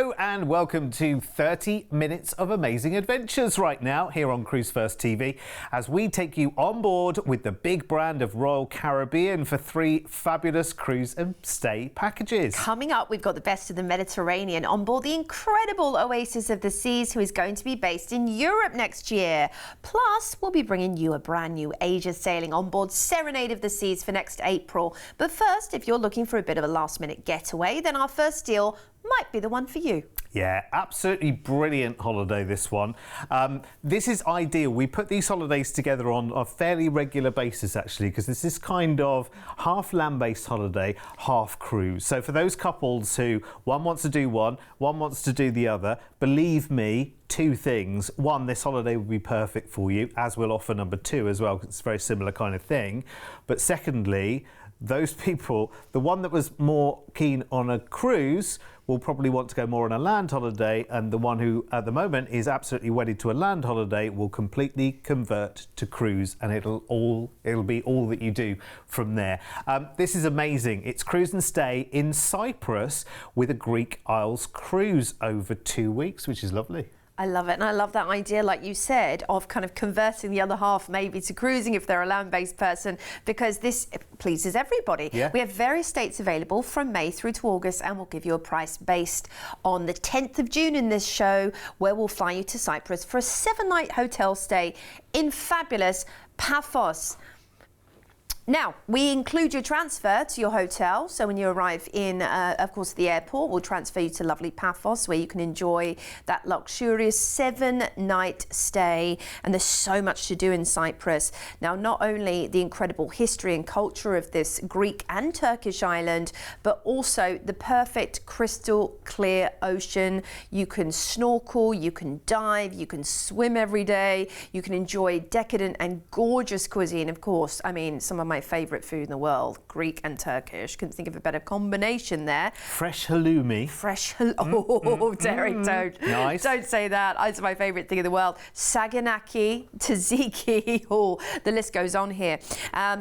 Hello and welcome to 30 minutes of amazing adventures right now here on Cruise1st TV as we take you on board with the big brand of Royal Caribbean for 3 fabulous cruise and stay packages. Coming up, we've got the best of the Mediterranean on board the incredible Oasis of the Seas, who is going to be based in Europe next year. Plus, we'll be bringing you a brand new Asia sailing on board Serenade of the Seas for next April. But first, if you're looking for a bit of a last-minute getaway, then our first deal might be the one for you. Yeah, absolutely brilliant holiday, this one. This is ideal. We put these holidays together on a fairly regular basis, actually, because this is kind of half land-based holiday, half cruise. So for those couples who one wants to do one wants to do the other, believe me, 2 things. 1, this holiday will be perfect for you, as will offer number 2 as well, because it's a very similar kind of thing. But secondly, those people, the one that was more keen on a cruise will probably want to go more on a land holiday, and the one who at the moment is absolutely wedded to a land holiday will completely convert to cruise, and it'll be all that you do from there. This is amazing. It's cruise and stay in Cyprus with a Greek Isles cruise over 2 weeks, which is lovely. I love it, and I love that idea, like you said, of kind of converting the other half maybe to cruising if they're a land-based person, because this pleases everybody. Yeah. We have various dates available from May through to August, and we'll give you a price based on the 10th of June in this show, where we'll fly you to Cyprus for a 7-night hotel stay in fabulous Paphos. Now, we include your transfer to your hotel. So when you arrive in, of course, the airport, we'll transfer you to lovely Paphos, where you can enjoy that luxurious 7-night stay. And there's so much to do in Cyprus. Now, not only the incredible history and culture of this Greek and Turkish island, but also the perfect crystal clear ocean. You can snorkel, you can dive, you can swim every day. You can enjoy decadent and gorgeous cuisine, of course. I mean, some of my favourite food in the world, Greek and Turkish. Couldn't think of a better combination there. Fresh halloumi. Fresh halloumi. Derek, don't say that. It's my favourite thing in the world. Saganaki, tzatziki, the list goes on here.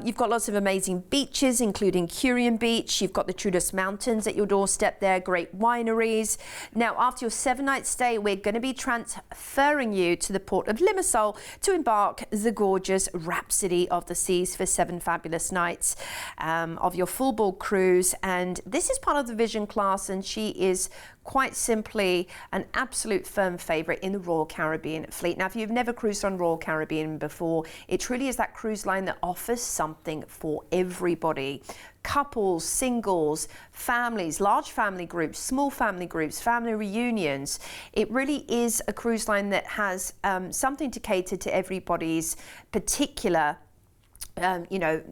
You've got lots of amazing beaches, including Curian Beach. You've got the Troodos Mountains at your doorstep there, great wineries. Now, after your 7-night stay, we're going to be transferring you to the port of Limassol to embark the gorgeous Rhapsody of the Seas for 7 fabulous nights of your full board cruise. And this is part of the Vision class, and she is quite simply an absolute firm favourite in the Royal Caribbean fleet. Now, if you've never cruised on Royal Caribbean before, it truly is that cruise line that offers something for everybody. Couples, singles, families, large family groups, small family groups, family reunions. It really is a cruise line that has something to cater to everybody's particular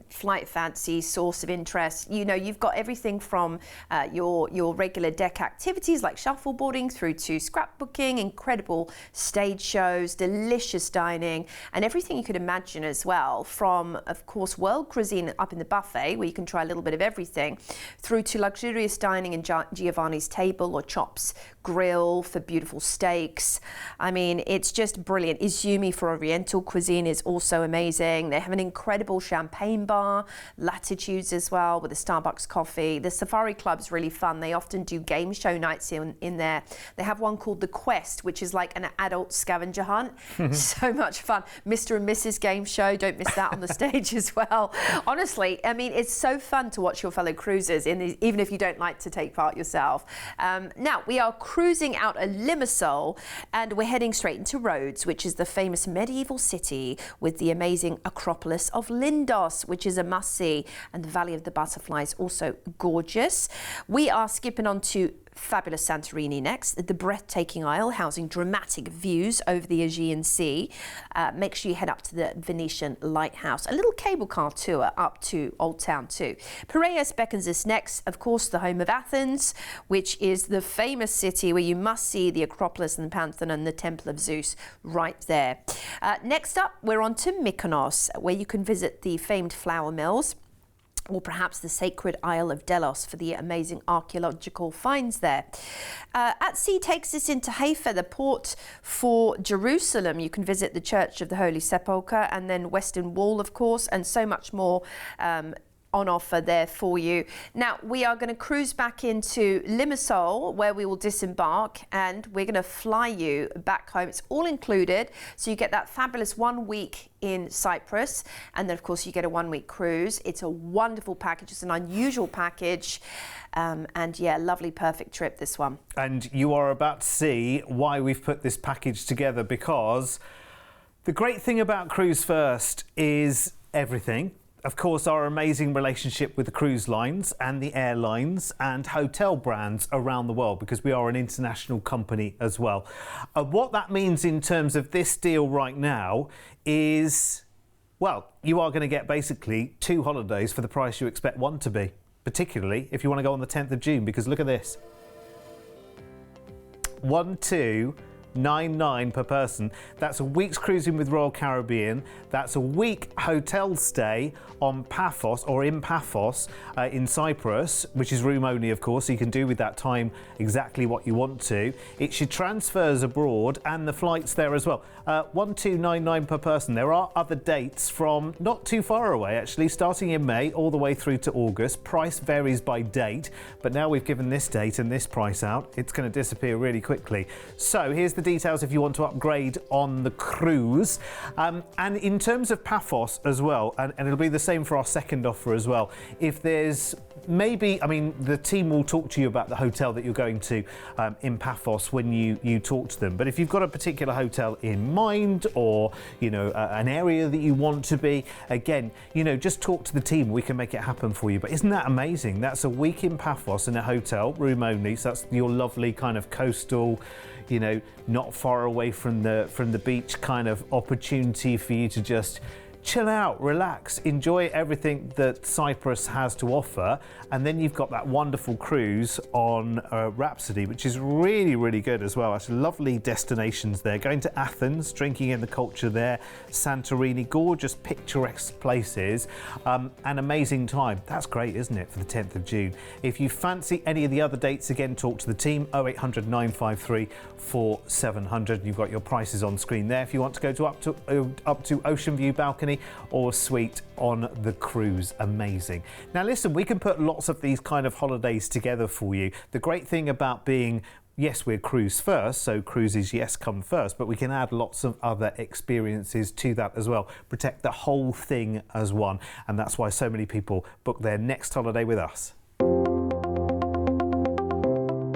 flight fancy, source of interest. You've got everything from your regular deck activities like shuffleboarding through to scrapbooking, incredible stage shows, delicious dining, and everything you could imagine as well, from, of course, world cuisine up in the buffet, where you can try a little bit of everything, through to luxurious dining in Giovanni's Table or Chops Grill for beautiful steaks. I mean, it's just brilliant. Izumi for Oriental cuisine is also amazing. They have an incredible champagne bar, Latitudes as well, with a Starbucks coffee. The Safari Club's really fun. They often do game show nights in there. They have one called The Quest, which is like an adult scavenger hunt. So much fun. Mr. and Mrs. Game Show, don't miss that on the stage as well. Honestly, I mean, it's so fun to watch your fellow cruisers, even if you don't like to take part yourself. Now, we are cruising out of Limassol, and we're heading straight into Rhodes, which is the famous medieval city with the amazing Acropolis of Lindos, which is a must-see, and the Valley of the Butterflies, also gorgeous. We are skipping on to fabulous Santorini next, the breathtaking isle housing dramatic views over the Aegean Sea. Make sure you head up to the Venetian Lighthouse. A little cable car tour up to Old Town too. Piraeus beckons us next, of course, the home of Athens, which is the famous city where you must see the Acropolis and the Pantheon and the Temple of Zeus right there. Next up, we're on to Mykonos, where you can visit the famed flour mills, or perhaps the sacred Isle of Delos for the amazing archaeological finds there. At sea takes us into Haifa, the port for Jerusalem. You can visit the Church of the Holy Sepulchre and then Western Wall, of course, and so much more on offer there for you. Now, we are going to cruise back into Limassol, where we will disembark, and we're going to fly you back home. It's all included, so you get that fabulous 1 week in Cyprus, and then of course you get a 1 week cruise. It's a wonderful package. It's an unusual package, and yeah, lovely, perfect trip, this one. And you are about to see why we've put this package together, because the great thing about Cruise1st is everything. Of course, our amazing relationship with the cruise lines and the airlines and hotel brands around the world, because we are an international company as well. What that means in terms of this deal right now is, well, you are going to get basically 2 holidays for the price you expect one to be, particularly if you want to go on the 10th of June, because look at this. 1,299 per person. That's a week's cruising with Royal Caribbean. That's a week hotel stay on Paphos, or in Paphos in Cyprus, which is room only, of course, so you can do with that time exactly what you want to. It's your transfers abroad and the flights there as well. 1,299 per person. There are other dates from not too far away, actually, starting in May all the way through to August. Price varies by date, but now we've given this date and this price out, it's going to disappear really quickly. So here's the details if you want to upgrade on the cruise. And in terms of Paphos as well, and it'll be the same for our second offer as well. If there's maybe, I mean, the team will talk to you about the hotel that you're going to in Paphos when you talk to them. But if you've got a particular hotel in mind, or, you know, an area that you want to be, again, you know, just talk to the team. We can make it happen for you. But isn't that amazing? That's a week in Paphos in a hotel, room only. So that's your lovely kind of coastal, you know, not far away from the beach kind of opportunity for you to just chill out, relax, enjoy everything that Cyprus has to offer. And then you've got that wonderful cruise on Rhapsody, which is really, really good as well. Actually, lovely destinations there. Going to Athens, drinking in the culture there, Santorini, gorgeous picturesque places, an amazing time. That's great, isn't it, for the 10th of June? If you fancy any of the other dates, again, talk to the team, 0800 953 4700. You've got your prices on screen there. If you want to go to up to Ocean View balcony or suite on the cruise, amazing. Now listen, we can put lots of these kind of holidays together for you. The great thing about being, yes, we're Cruise1st, so cruises, yes, come first, but we can add lots of other experiences to that as well. Protect the whole thing as one, and that's why so many people book their next holiday with us.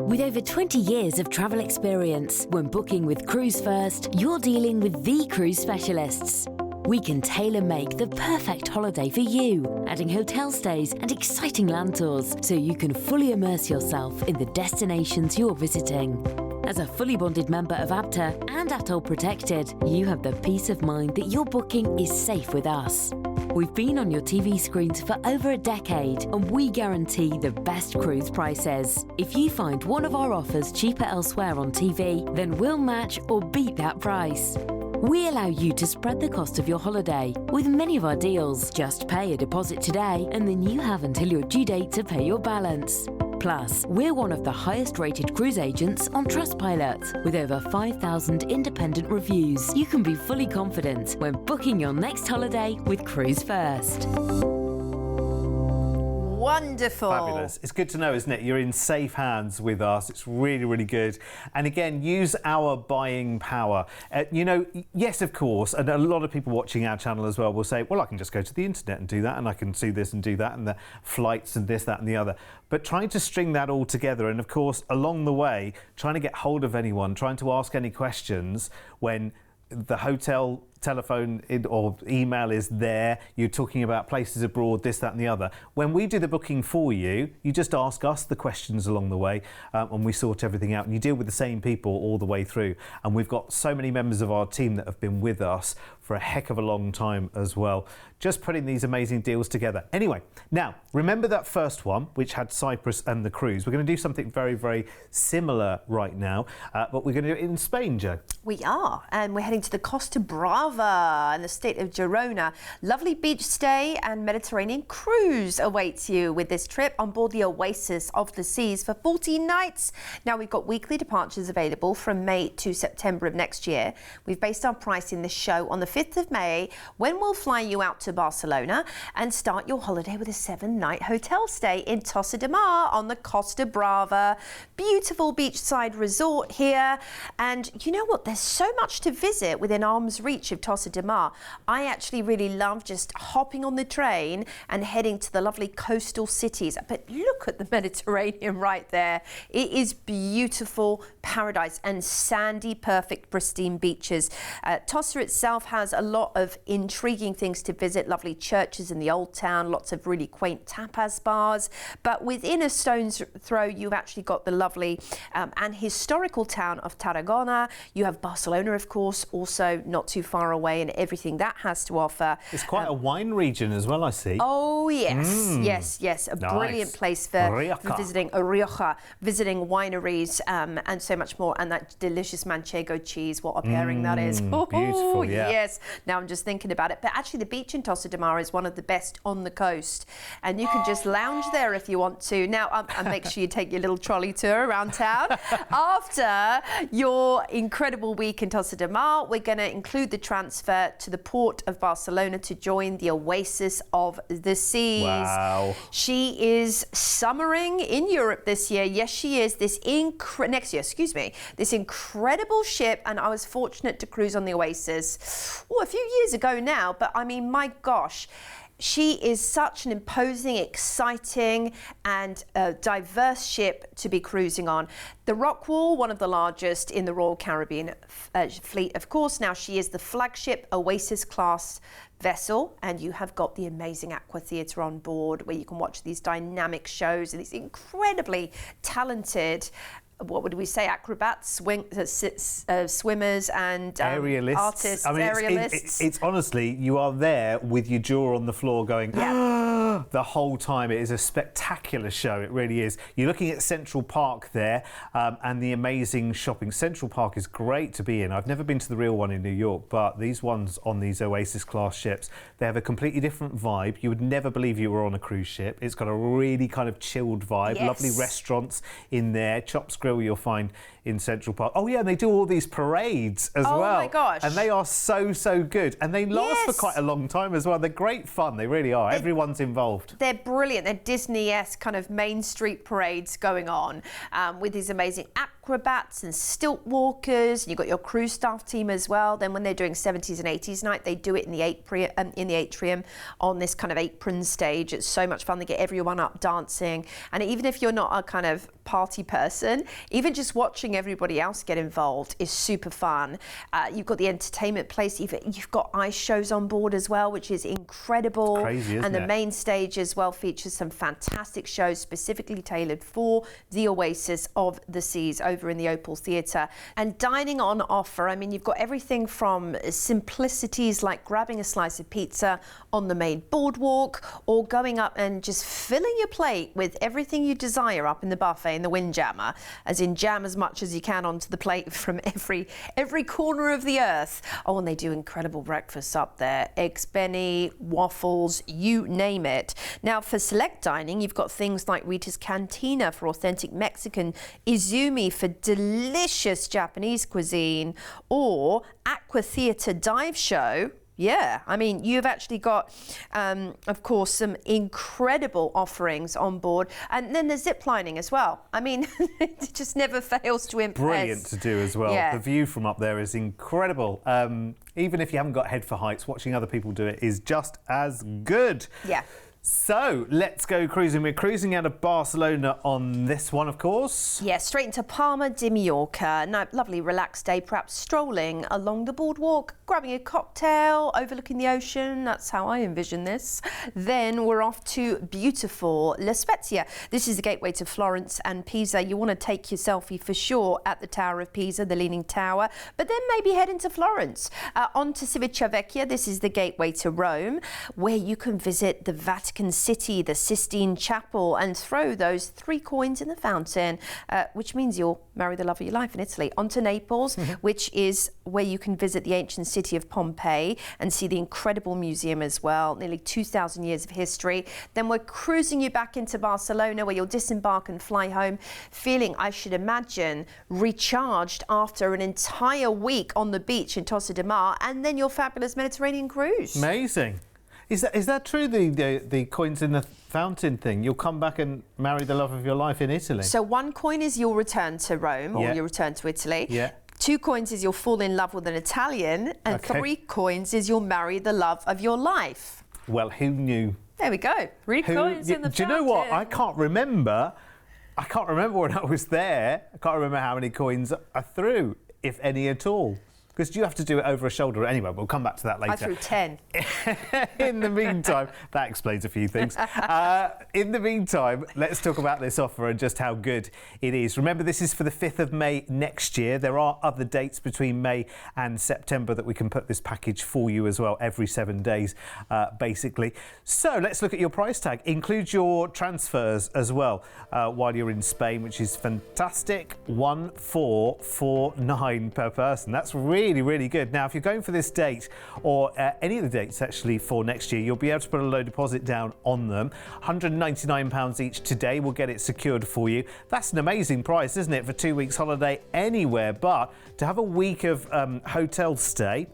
With over 20 years of travel experience, when booking with Cruise1st, you're dealing with the cruise specialists. We can tailor-make the perfect holiday for you, adding hotel stays and exciting land tours, so you can fully immerse yourself in the destinations you're visiting. As a fully bonded member of ABTA and Atoll Protected, you have the peace of mind that your booking is safe with us. We've been on your TV screens for over a decade, and we guarantee the best cruise prices. If you find one of our offers cheaper elsewhere on TV, then we'll match or beat that price. We allow you to spread the cost of your holiday. With many of our deals, just pay a deposit today, and then you have until your due date to pay your balance. Plus, we're one of the highest rated cruise agents on Trustpilot, with over 5,000 independent reviews. You can be fully confident when booking your next holiday with Cruise1st. Wonderful. Fabulous. It's good to know, isn't it? You're in safe hands with us. It's really, really good. And again, use our buying power. You know, yes, of course, and a lot of people watching our channel as well will say, well, I can just go to the internet and do that, and I can see this and do that, and the flights and this, that and the other. But trying to string that all together, and of course, along the way, trying to get hold of anyone, trying to ask any questions when the hotel telephone or email is there, you're talking about places abroad, this, that and the other. When we do the booking for you, you just ask us the questions along the way, and we sort everything out, and you deal with the same people all the way through. And we've got so many members of our team that have been with us for a heck of a long time as well, just putting these amazing deals together. Anyway, now remember that first one, which had Cyprus and the cruise. We're going to do something very, very similar right now, but we're going to do it in Spain, Jo. We are, and we're heading to the Costa Brava in the state of Girona. Lovely beach stay and Mediterranean cruise awaits you with this trip on board the Oasis of the Seas for 14 nights. Now, we've got weekly departures available from May to September of next year. We've based our pricing this show on the 5th of May, when we'll fly you out to Barcelona and start your holiday with a 7-night hotel stay in Tossa de Mar on the Costa Brava. Beautiful beachside resort here. And you know what? There's so much to visit within arm's reach of Tossa de Mar. I actually really love just hopping on the train and heading to the lovely coastal cities. But look at the Mediterranean right there. It is beautiful paradise and sandy, perfect, pristine beaches. Tossa itself has a lot of intriguing things to visit, lovely churches in the old town, lots of really quaint tapas bars. But within a stone's throw, you've actually got the lovely and historical town of Tarragona. You have Barcelona, of course, also not too far away, and everything that has to offer. It's quite a wine region as well, I see. Oh, yes, yes. A brilliant place for visiting Rioja, visiting wineries, and so much more. And that delicious Manchego cheese, what a pairing that is. Beautiful, yeah. Yes. Now I'm just thinking about it. But actually, the beach in Tossa de Mar is one of the best on the coast. And you can just lounge there if you want to. Now, and make sure you take your little trolley tour around town. After your incredible week in Tossa de Mar, we're going to include the transfer to the port of Barcelona to join the Oasis of the Seas. Wow. She is summering in Europe this year. Yes, she is. Next year, this incredible ship, and I was fortunate to cruise on the Oasis a few years ago now, but I mean, my gosh, she is such an imposing, exciting and diverse ship to be cruising on. The Rockwall, one of the largest in the Royal Caribbean fleet, of course. Now she is the flagship Oasis class vessel, and you have got the amazing aqua theatre on board where you can watch these dynamic shows and these incredibly talented, what would we say, acrobats, swimmers and aerialists. Artists, I mean, aerialists. it's honestly, you are there with your jaw on the floor going, the whole time. It is a spectacular show, it really is. You're looking at Central Park there, and the amazing shopping. Central Park is great to be in. I've never been to the real one in New York, but these ones on these Oasis class ships, they have a completely different vibe. You would never believe you were on a cruise ship. It's got a really kind of chilled vibe. Yes. Lovely restaurants in there. Chops Grill you'll find in Central Park. Oh yeah, and they do all these parades as well. Oh my gosh. And they are so good. And they last for quite a long time as well. They're great fun, they really are. Everyone's involved. They're brilliant. They're Disney-esque kind of main street parades going on with these amazing acrobats and stilt walkers. You've got your cruise staff team as well. Then when they're doing 70s and 80s night, they do it in the atrium on this kind of apron stage. It's so much fun. They get everyone up dancing. And even if you're not a kind of party person, even just watching everybody else get involved is super fun. You've got the entertainment place. You've got ice shows on board as well, which is incredible. It's crazy, isn't and the it? main stage as well features some fantastic shows specifically tailored for the Oasis of the Seas over in the Opal Theatre. And dining on offer, I mean, you've got everything from simplicities like grabbing a slice of pizza on the main boardwalk, or going up and just filling your plate with everything you desire up in the buffet in the Windjammer, as in jam as much as you can onto the plate from every corner of the earth. Oh, and they do incredible breakfasts up there. Eggs Benny, waffles, you name it. Now, for select dining, you've got things like Rita's Cantina for authentic Mexican, Izumi for delicious Japanese cuisine, or Aqua Theatre Dive Show. Yeah, I mean, you've actually got, of course, some incredible offerings on board. And then there's zip lining as well. I mean, it just never fails to impress. Brilliant to do as well. Yeah. The view from up there is incredible. Even if you haven't got head for heights, watching other people do it is just as good. Yeah. So let's go cruising. We're cruising out of Barcelona on this one, of course. Yeah, straight into Palma de Mallorca. Now, lovely relaxed day, perhaps strolling along the boardwalk, grabbing a cocktail, overlooking the ocean. That's how I envision this. Then we're off to beautiful La Spezia. This is the gateway to Florence and Pisa. You want to take your selfie for sure at the Tower of Pisa, the Leaning Tower, but then maybe head into Florence. On to Civitavecchia. This is the gateway to Rome, where you can visit the Vatican Vatican City, the Sistine Chapel, and throw those 3 coins in the fountain, which means you'll marry the love of your life in Italy. On to Naples, which is where you can visit the ancient city of Pompeii and see the incredible museum as well, nearly 2,000 years of history. Then we're cruising you back into Barcelona, where you'll disembark and fly home feeling, I should imagine, recharged after an entire week on the beach in Tossa de Mar, and then your fabulous Mediterranean cruise. Amazing. Is that true, the coins in the fountain thing? You'll come back and marry the love of your life in Italy? So 1 coin is you'll return to Rome, or you'll return to Italy. Yeah. 2 coins is you'll fall in love with an Italian, and 3 coins is you'll marry the love of your life. Well, who knew? There we go. 3 coins in the fountain. Do you know what? I can't remember when I was there. I can't remember how many coins I threw, if any at all. Because you have to do it over a shoulder. Anyway, we'll come back to that later. I threw 10. In the meantime, that explains a few things. In the meantime, let's talk about this offer and just how good it is. Remember, this is for the 5th of May next year. There are other dates between May and September that we can put this package for you as well, every 7 days, basically. So let's look at your price tag. Includes your transfers as well while you're in Spain, which is fantastic. 1,449 per person. That's really good. Now, if you're going for this date or any of the dates actually for next year, you'll be able to put a low deposit down on them. £199 each today will get it secured for you. That's an amazing price, isn't it, for 2 weeks holiday anywhere? But to have a week of hotel stay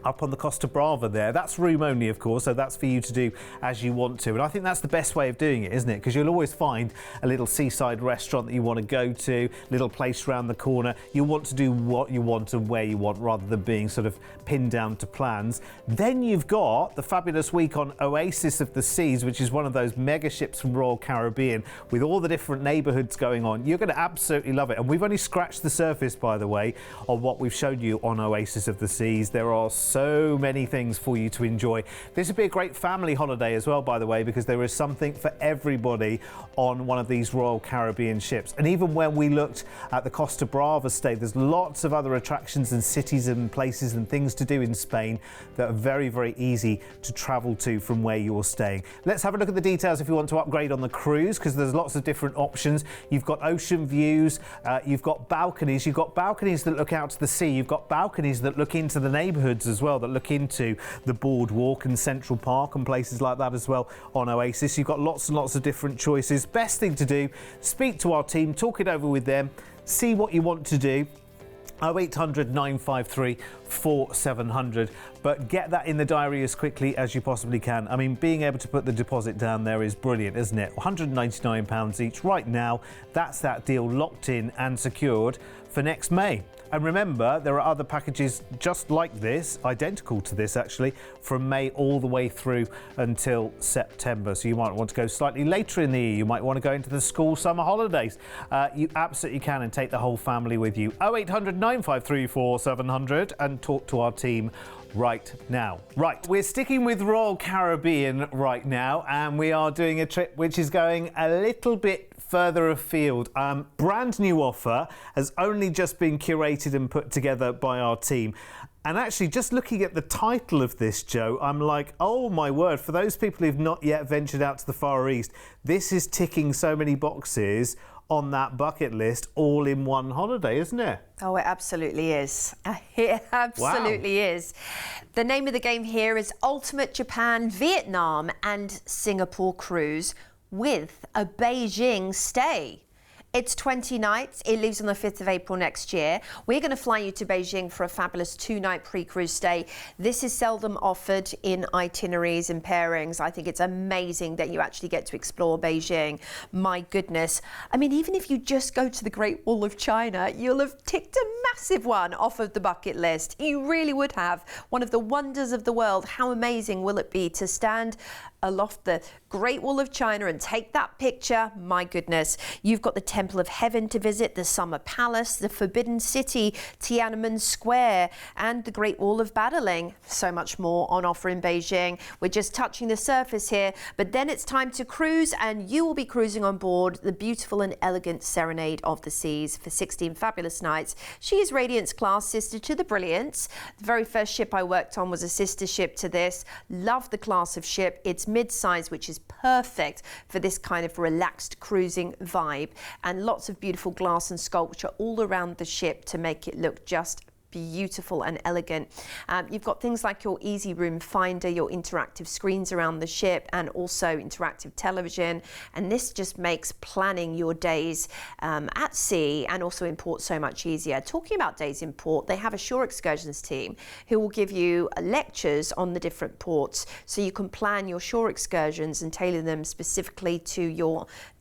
up on the Costa Brava there, that's room only, of course, so that's for you to do as you want to. And I think that's the best way of doing it, isn't it? Because you'll always find a little seaside restaurant that you want to go to, little place around the corner. You want to do what you want and where you want, rather than being sort of pinned down to plans. Then you've got the fabulous week on Oasis of the Seas, which is one of those mega ships from Royal Caribbean with all the different neighbourhoods going on. You're going to absolutely love it. And we've only scratched the surface, by the way, on what we've shown you on Oasis of the Seas. There are so many things for you to enjoy. This would be a great family holiday as well, by the way, because there is something for everybody on one of these Royal Caribbean ships. And even when we looked at the Costa Brava stay, there's lots of other attractions and cities and places and things to do in Spain that are very easy to travel to from where you're staying. Let's have a look at the details if you want to upgrade on the cruise, because there's lots of different options. You've got ocean views, you've got balconies that look out to the sea, you've got balconies that look into the neighbourhoods as well, that look into the boardwalk and Central Park and places like that as well on Oasis. You've got lots and lots of different choices. Best thing to do, speak to our team, talk it over with them, see what you want to do. 0800 953 4700, but get that in the diary as quickly as you possibly can. I mean, being able to put the deposit down there is brilliant, isn't it? £199 each right now. That's that deal locked in and secured for next May. And remember, there are other packages just like this, identical to this actually, from May all the way through until September. So you might want to go slightly later in the year. You might want to go into the school summer holidays. You absolutely can, and take the whole family with you. 0800 953 4700 and talk to our team right now. Right, we're sticking with Royal Caribbean right now, and we are doing a trip which is going a little bit further afield. Brand new offer has only just been curated and put together by our team. And actually, just looking at the title of this, Joe, I'm like, oh my word, for those people who've not yet ventured out to the Far East, this is ticking so many boxes on that bucket list all in one holiday, isn't it? Oh, it absolutely is. It absolutely is. The name of the game here is Ultimate Japan, Vietnam and Singapore Cruise with a Beijing stay. It's 20 nights. It leaves on the 5th of April next year. We're going to fly you to Beijing for a fabulous 2-night pre-cruise stay. This is seldom offered in itineraries and pairings. I think it's amazing that you actually get to explore Beijing. My goodness. I mean, even if you just go to the Great Wall of China, you'll have ticked a massive one off of the bucket list. You really would have. One of the wonders of the world. How amazing will it be to stand aloft the Great Wall of China and take that picture? My goodness. You've got the Temple of Heaven to visit, the Summer Palace, the Forbidden City, Tiananmen Square, and the Great Wall of Battling. So much more on offer in Beijing. We're just touching the surface here, but then it's time to cruise, and you will be cruising on board the beautiful and elegant Serenade of the Seas for 16 fabulous nights. She is Radiant's class sister to the Brilliance. The very first ship I worked on was a sister ship to this. Love the class of ship. It's mid-size, which is perfect for this kind of relaxed cruising vibe, and lots of beautiful glass and sculpture all around the ship to make it look just beautiful and elegant. You've got things like your easy room finder, your interactive screens around the ship, and also interactive television. And this just makes planning your days at sea and also in port so much easier. Talking about days in port, they have a shore excursions team who will give you lectures on the different ports, so you can plan your shore excursions and tailor them specifically to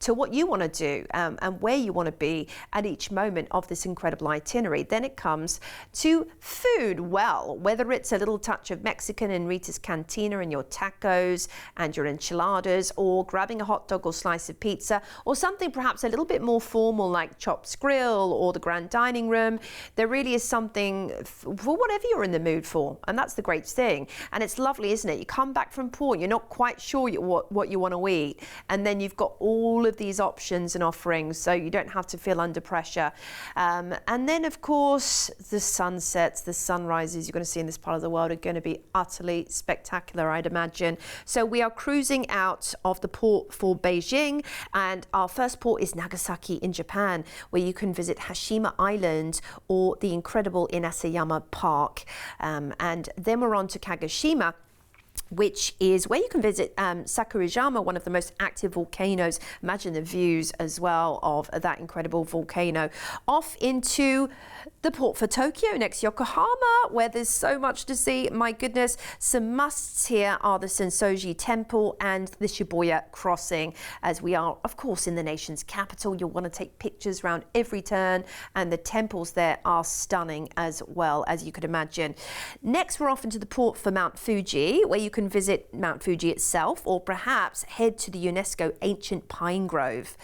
what you want to do and where you want to be at each moment of this incredible itinerary. Then it comes to food. Well, whether it's a little touch of Mexican in Rita's Cantina and your tacos and your enchiladas, or grabbing a hot dog or slice of pizza, or something perhaps a little bit more formal like Chops Grill or the Grand Dining Room, there really is something for whatever you're in the mood for, and that's the great thing. And it's lovely, isn't it? You come back from port, you're not quite sure what you want to eat, and then you've got all of these options and offerings, so you don't have to feel under pressure. And then, of course, the sunsets, the sunrises you're going to see in this part of the world are going to be utterly spectacular, I'd imagine. So we are cruising out of the port for Beijing, and our first port is Nagasaki in Japan, where you can visit Hashima Island or the incredible Inasayama Park. And then we're on to Kagoshima, which is where you can visit Sakurajima, one of the most active volcanoes. Imagine the views as well of that incredible volcano. Off into the port for Tokyo, next to Yokohama, where there's so much to see. My goodness, some musts here are the Sensoji Temple and the Shibuya Crossing, as we are, of course, in the nation's capital. You'll want to take pictures around every turn, and the temples there are stunning as well, as you could imagine. Next, we're off into the port for Mount Fuji, where you can visit Mount Fuji itself, or perhaps head to the UNESCO Ancient Pine Grove,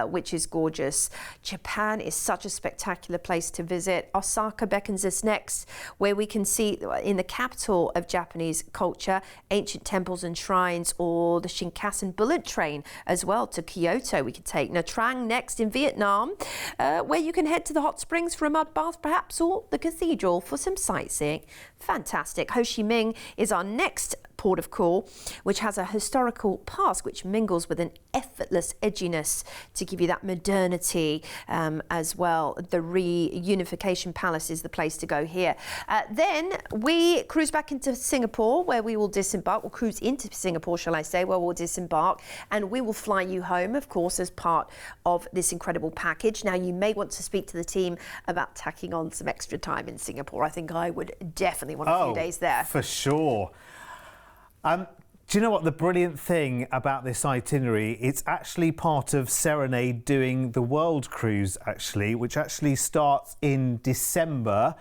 which is gorgeous. Japan is such a spectacular place to visit. Osaka beckons us next, where we can see, in the capital of Japanese culture, ancient temples and shrines, or the Shinkansen bullet train as well to Kyoto we could take. Nha Trang next in Vietnam, where you can head to the hot springs for a mud bath perhaps, or the cathedral for some sightseeing. Fantastic. Ho Chi Minh is our next port of call, which has a historical past which mingles with an effortless edginess to give you that modernity as well. The Reunification Palace is the place to go here. Then we cruise back into Singapore, where we will disembark. We'll cruise into Singapore, shall I say, where we'll disembark, and we will fly you home, of course, as part of this incredible package. Now, you may want to speak to the team about tacking on some extra time in Singapore. I think I would definitely want a few days there. For sure. Do you know what the brilliant thing about this itinerary? It's actually part of Serenade doing the World Cruise, actually, which actually starts in December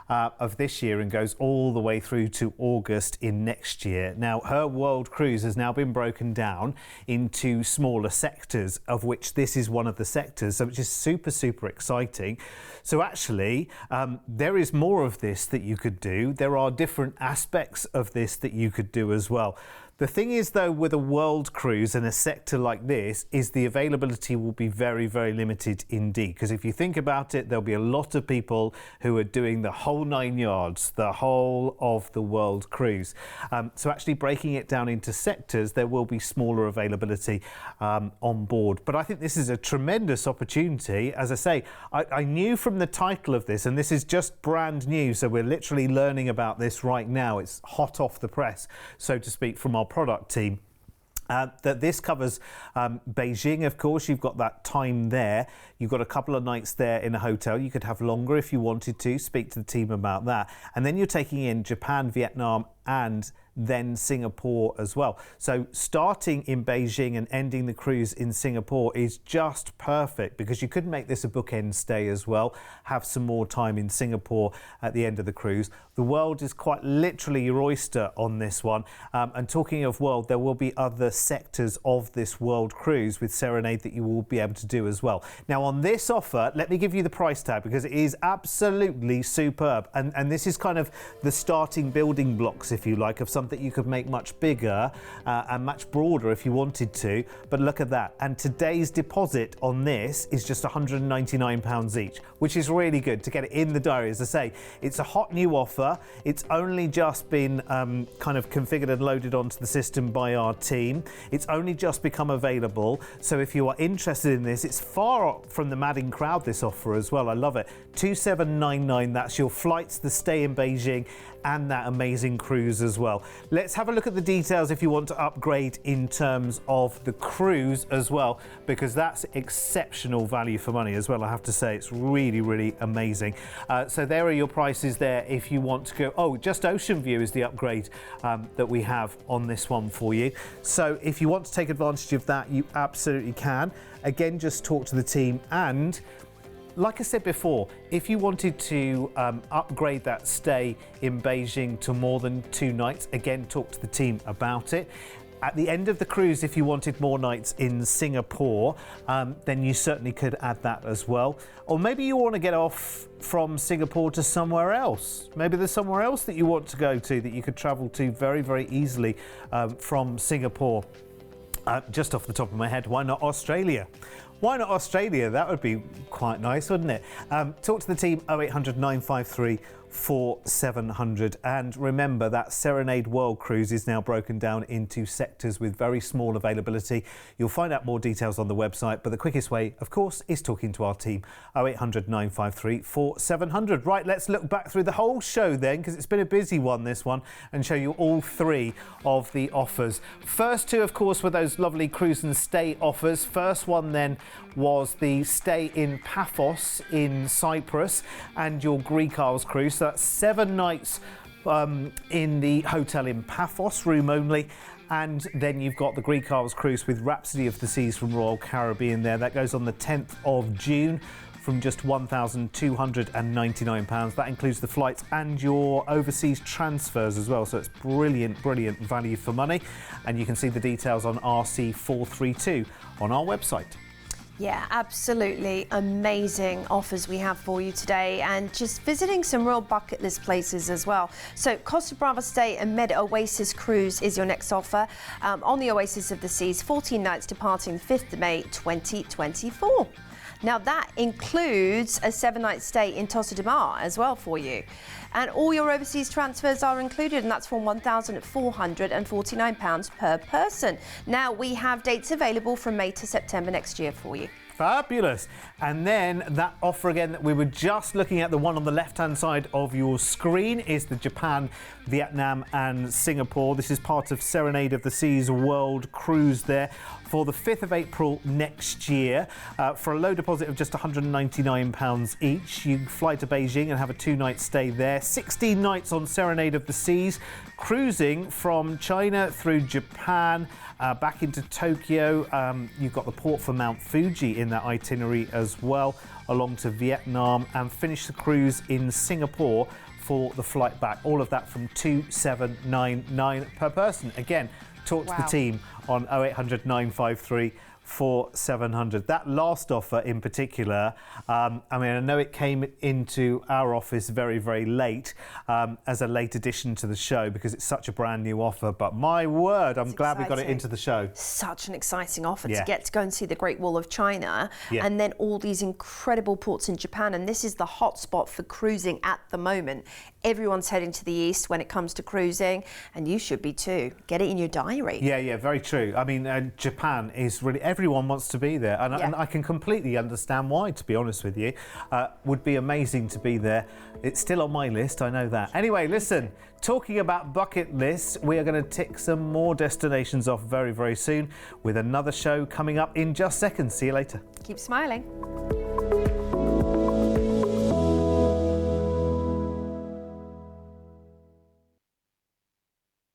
of this year and goes all the way through to August in next year. Now, her World Cruise has now been broken down into smaller sectors, of which this is one of the sectors, so which is super, super exciting. So actually, there is more of this that you could do. There are different aspects of this that you could do as well. The thing is, though, with a world cruise and a sector like this, is the availability will be very, very limited indeed. Because if you think about it, there'll be a lot of people who are doing the whole 9 yards, the whole of the world cruise. So actually breaking it down into sectors, there will be smaller availability on board. But I think this is a tremendous opportunity. As I say, I knew from the title of this, and this is just brand new, so we're literally learning about this right now. It's hot off the press, so to speak, from our product team. That this covers Beijing, of course. You've got that time there. You've got a couple of nights there in a hotel. You could have longer if you wanted to. Speak to the team about that. And then you're taking in Japan, Vietnam and then Singapore as well. So starting in Beijing and ending the cruise in Singapore is just perfect, because you could make this a bookend stay as well, have some more time in Singapore at the end of the cruise. The world is quite literally your oyster on this one. And talking of world, there will be other sectors of this world cruise with Serenade that you will be able to do as well. Now on this offer, let me give you the price tag, because it is absolutely superb. And this is kind of the starting building blocks, if you like, of something that you could make much bigger and much broader if you wanted to. But look at that. And today's deposit on this is just £199 each, which is really good to get it in the diary. As I say, it's a hot new offer. It's only just been kind of configured and loaded onto the system by our team. It's only just become available. So if you are interested in this, it's far from the madding crowd, this offer as well. I love it. 2799, that's your flights, the stay in Beijing, and that amazing cruise as well. Let's have a look at the details if you want to upgrade in terms of the cruise as well, because that's exceptional value for money as well. I have to say, it's really, really amazing. So there are your prices there if you want to go. Oh, just Ocean View is the upgrade that we have on this one for you. So if you want to take advantage of that, you absolutely can. Again, just talk to the team, and like I said before, if you wanted to upgrade that stay in Beijing to more than 2 nights, again, talk to the team about it. At the end of the cruise, if you wanted more nights in Singapore, then you certainly could add that as well. Or maybe you want to get off from Singapore to somewhere else. Maybe there's somewhere else that you want to go to that you could travel to very, very easily from Singapore. Just off the top of my head, why not Australia? Why not Australia? That would be quite nice, wouldn't it? Talk to the team, 0800 953 4700. And remember, that Serenade World Cruise is now broken down into sectors with very small availability. You'll find out more details on the website, but the quickest way, of course, is talking to our team, 0800 953 4700. Right, let's look back through the whole show then, because it's been a busy one, this one, and show you all 3 of the offers. First 2, of course, were those lovely cruise and stay offers. First one then was the stay in Paphos in Cyprus and your Greek Isles cruise. So that's 7 nights in the hotel in Paphos, room only. And then you've got the Greek Isles cruise with Rhapsody of the Seas from Royal Caribbean there. That goes on the 10th of June from just £1,299. That includes the flights and your overseas transfers as well. So it's brilliant, brilliant value for money. And you can see the details on RC432 on our website. Yeah, absolutely amazing offers we have for you today, and just visiting some real bucket list places as well. So Costa Brava Stay and Med Oasis Cruise is your next offer on the Oasis of the Seas, 14 nights departing the 5th of May 2024. Now that includes a 7-night stay in Tossa de Mar as well for you. And all your overseas transfers are included, and that's for £1,449 per person. Now we have dates available from May to September next year for you. Fabulous. And then that offer again that we were just looking at, the one on the left-hand side of your screen, is the Japan, Vietnam and Singapore. This is part of Serenade of the Seas World Cruise there for the 5th of April next year. For a low deposit of just £199 each, you fly to Beijing and have a 2-night stay there. 16 nights on Serenade of the Seas, cruising from China through Japan, back into Tokyo. You've got the port for Mount Fuji in that itinerary as well, along to Vietnam, and finish the cruise in Singapore for the flight back. All of that from £2,799 per person. Again, talk to the team on 0800 953 4700. That last offer in particular, I mean, I know it came into our office very, very late as a late addition to the show because it's such a brand new offer, but my word, I'm glad we got it into the show. Such an exciting offer to get to go and see the Great Wall of China and then all these incredible ports in Japan, and this is the hotspot for cruising at the moment. Everyone's heading to the east when it comes to cruising, and you should be too. Get it in your diary. Yeah, very true. I mean, Japan is really, everyone wants to be there, and I can completely understand why, to be honest with you. Would be amazing to be there. It's still on my list, I know that. Anyway, listen, talking about bucket lists, we are going to tick some more destinations off very, very soon with another show coming up in just seconds. See you later. Keep smiling.